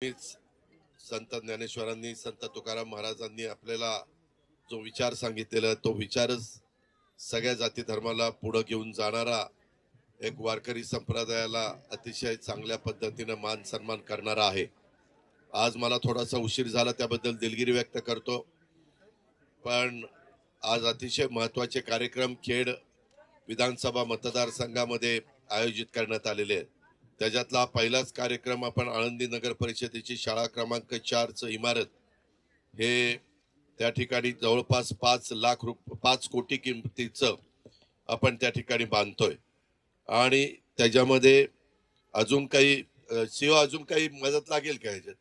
संत ज्ञानेश्वरांनी संत तुकाराम महाराजांनी आपल्याला जो विचार सांगितलेला तो विचारच सगळ्या जाती धर्माला पुढे घेऊन जाणारा एक वारकरी संप्रदायाला अतिशय चांगल्या पद्धतीने मान सन्मान करणारा आहे। आज मला थोडासा उशीर झाला त्याबद्दल दिलगिरी व्यक्त करतो, पण आज अतिशय महत्त्वाचे कार्यक्रम खेड विधानसभा मतदारसंघामध्ये आयोजित करण्यात आलेले आहेत। त्याच्यातला पहिलाच कार्यक्रम आपण आळंदी नगर परिषदेची शाळा क्रमांक 4 ची इमारत हे त्या ठिकाणी जवळपास 5 कोटी किमतीचं आपण त्या ठिकाणी बांधतोय आणि त्याच्यामध्ये अजून काही अजून काही मदत लागेल का ह्याच्यात?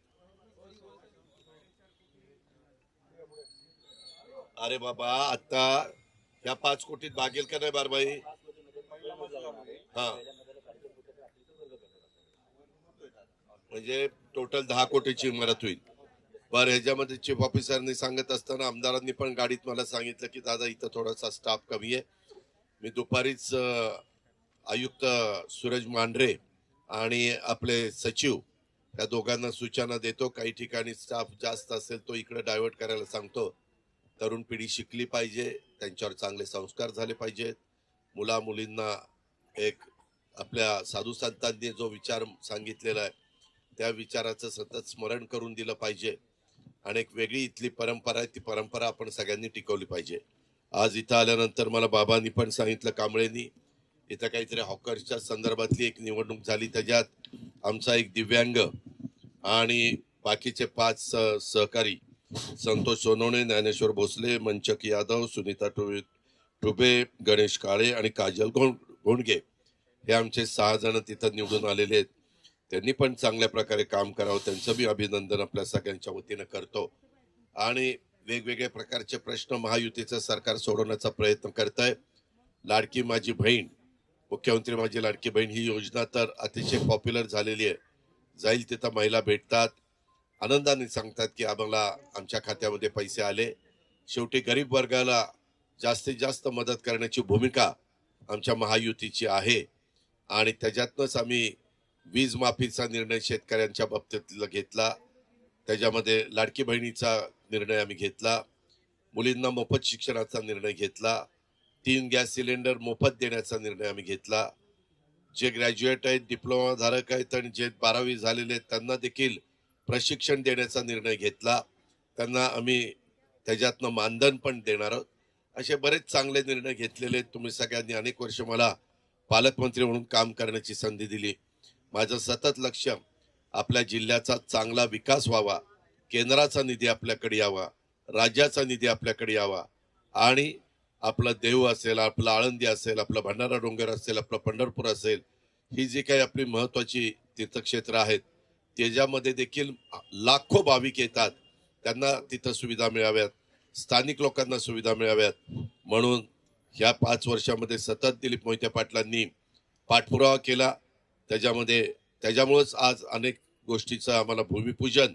अरे बाबा, आता या 5 कोटीत भागेल का नाही बारबाई? हा, म्हणजे टोटल 10 कोटीची इमारत होईल। बरं, ह्याच्यामध्ये चीफ ऑफिसरनी सांगत असताना आमदारांनी पण गाडीत मला सांगितलं की दादा इथं थोडासा स्टाफ कमी आहे। मी दुपारीच आयुक्त सूरज मांढरे आणि आपले सचिव या दोघांना सूचना देतो, काही ठिकाणी स्टाफ जास्त असेल तो इकडे डायव्हर्ट करायला सांगतो। तरुण पिढी शिकली पाहिजे, त्यांच्यावर चांगले संस्कार झाले पाहिजेत। मुला मुलींना एक आपल्या साधू संतांनी जो विचार सांगितलेला आहे त्या विचाराचं सतत स्मरण करून दिलं पाहिजे आणि एक वेगळी इथली परंपरा आहे ती परंपरा आपण सगळ्यांनी टिकवली पाहिजे। आज इथं आल्यानंतर मला बाबांनी पण सांगितलं, कांबळेंनी इथं काहीतरी हॉकर्सच्या संदर्भातली एक निवडणूक झाली, त्याच्यात आमचा एक दिव्यांग आणि बाकीचे 5 सहकारी संतोष सोनवणे, ज्ञानेश्वर भोसले, मंचक यादव, सुनीता टुबे, गणेश काळे आणि काजल घोणगे हे आमचे 6 जण तिथं निवडून आलेले आहेत। त्यांनी पण चांगल्या प्रकारे काम करावं, त्यांचं मी अभिनंदन आपल्या सगळ्यांच्या वतीने करतो। आणि वेगवेगळ्या प्रकारचे प्रश्न महायुतीचं सरकार सोडवण्याचा प्रयत्न करत आहे। लाडकी माझी बहीण, मुख्यमंत्री माझी लाडकी बहीण ही योजना तर अतिशय पॉप्युलर झालेली आहे। जाईल तिथं महिला भेटतात, आनंदाने सांगतात की आम्हाला आमच्या खात्यामध्ये पैसे आले। शेवटी गरीब वर्गाला जास्तीत जास्त मदत करण्याची भूमिका आमच्या महायुतीची आहे आणि त्याच्यातनंच आम्ही वीज माफीचा निर्णय शेतकऱ्यांच्या बाबतीत घेतला, त्याच्यामध्ये लाडकी बहिणीचा निर्णय आम्ही घेतला, मुलींना मोफत शिक्षणाचा निर्णय घेतला, 3 गॅस सिलेंडर मोफत देण्याचा निर्णय आम्ही घेतला। जे ग्रॅज्युएट आहेत, डिप्लोमा धारक आहेत आणि जे 12वी झालेले आहेत त्यांना देखील प्रशिक्षण देण्याचा निर्णय घेतला, त्यांना आम्ही त्याच्यातनं मानधन पण देणार आहोत। असे बरेच चांगले निर्णय घेतलेले आहेत। तुम्ही सगळ्यांनी अनेक वर्ष मला पालकमंत्री म्हणून काम करण्याची संधी दिली। माझं सतत लक्ष आपल्या जिल्ह्याचा चांगला विकास व्हावा, केंद्राचा निधी आपल्याकडे यावा, राज्याचा निधी आपल्याकडे यावा आणि आपलं देव असेल, आपलं आळंदी असेल, आपलं भंडारा डोंगर असेल, आपलं पंढरपूर असेल, ही जी काही आपली महत्वाची तीर्थक्षेत्र आहेत त्याच्यामध्ये देखील लाखो भाविक येतात, त्यांना तिथं सुविधा मिळाव्यात, स्थानिक लोकांना सुविधा मिळाव्यात म्हणून ह्या 5 वर्षामध्ये सतत दिलीप मोहिते पाटलांनी पाठपुरावा केला। त्याच्यामुळेच आज अनेक गोष्टीचं आम्हाला भूमिपूजन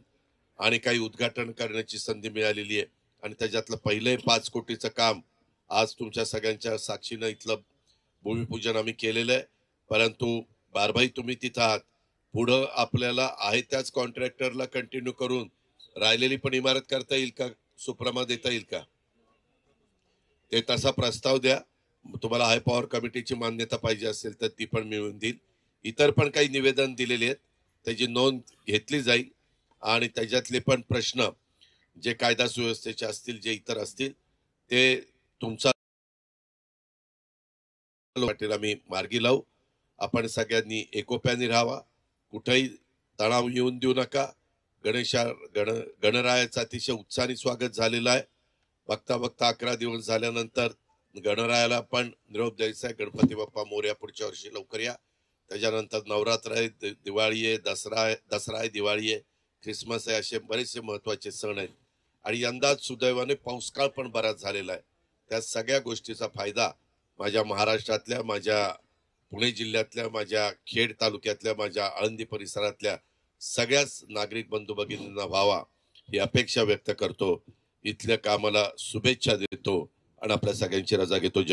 आणि काही उद्घाटन करण्याची संधी मिळालेली आहे आणि त्याच्यातलं पहिलं 5 कोटीचं काम आज तुमच्या सगळ्यांच्या साक्षीनं इथलं भूमिपूजन आम्ही केलेलं आहे। परंतु बारभाई तुम्ही तिथं आहात, पुढं आपल्याला आहे त्याच कॉन्ट्रॅक्टरला कंटिन्यू करून राहिलेली पण इमारत करता येईल का, सुप्रमा देता येईल का, ते तसा प्रस्ताव द्या। तुम्हाला हाय पॉवर कमिटीची मान्यता पाहिजे असेल तर ती पण मिळवून देईल। इतर पण काही निवेदन दिलेले आहेत, त्याची नोंद घेतली जाईल आणि त्याच्यातले पण प्रश्न जे कायदा सुव्यवस्थेचे असतील, जे इतर असतील ते तुमचा वाटेल आम्ही मार्गी लावू। आपण सगळ्यांनी एकोप्याने राहावा, कुठेही तणाव येऊन देऊ नका। गणरायाचं अतिशय उत्साहाने स्वागत झालेलं आहे। बघता बघता 11 दिवस झाल्यानंतर गणरायाला पण निरोप द्यायचा आहे, गणपती बाप्पा मोरया, पुढच्या वर्षी लवकर या। त्याच्यानंतर नवरात्र आहे, दिवाळी आहे, दसरा आहे, दिवाळी आहे, ख्रिसमस आहे, असे बरेचसे महत्वाचे सण आहेत आणि यंदा सुदैवाने पाऊसकाळ पण बराच झालेला आहे। त्या सगळ्या गोष्टीचा फायदा माझ्या महाराष्ट्रातल्या, माझ्या पुणे जिल्ह्यातल्या, माझ्या खेड तालुक्यातल्या, माझ्या आळंदी परिसरातल्या सगळ्याच नागरिक बंधू भगिनींना व्हावा ही अपेक्षा व्यक्त करतो। इथल्या कामाला शुभेच्छा देतो आणि आपल्या सगळ्यांची रजा घेतो।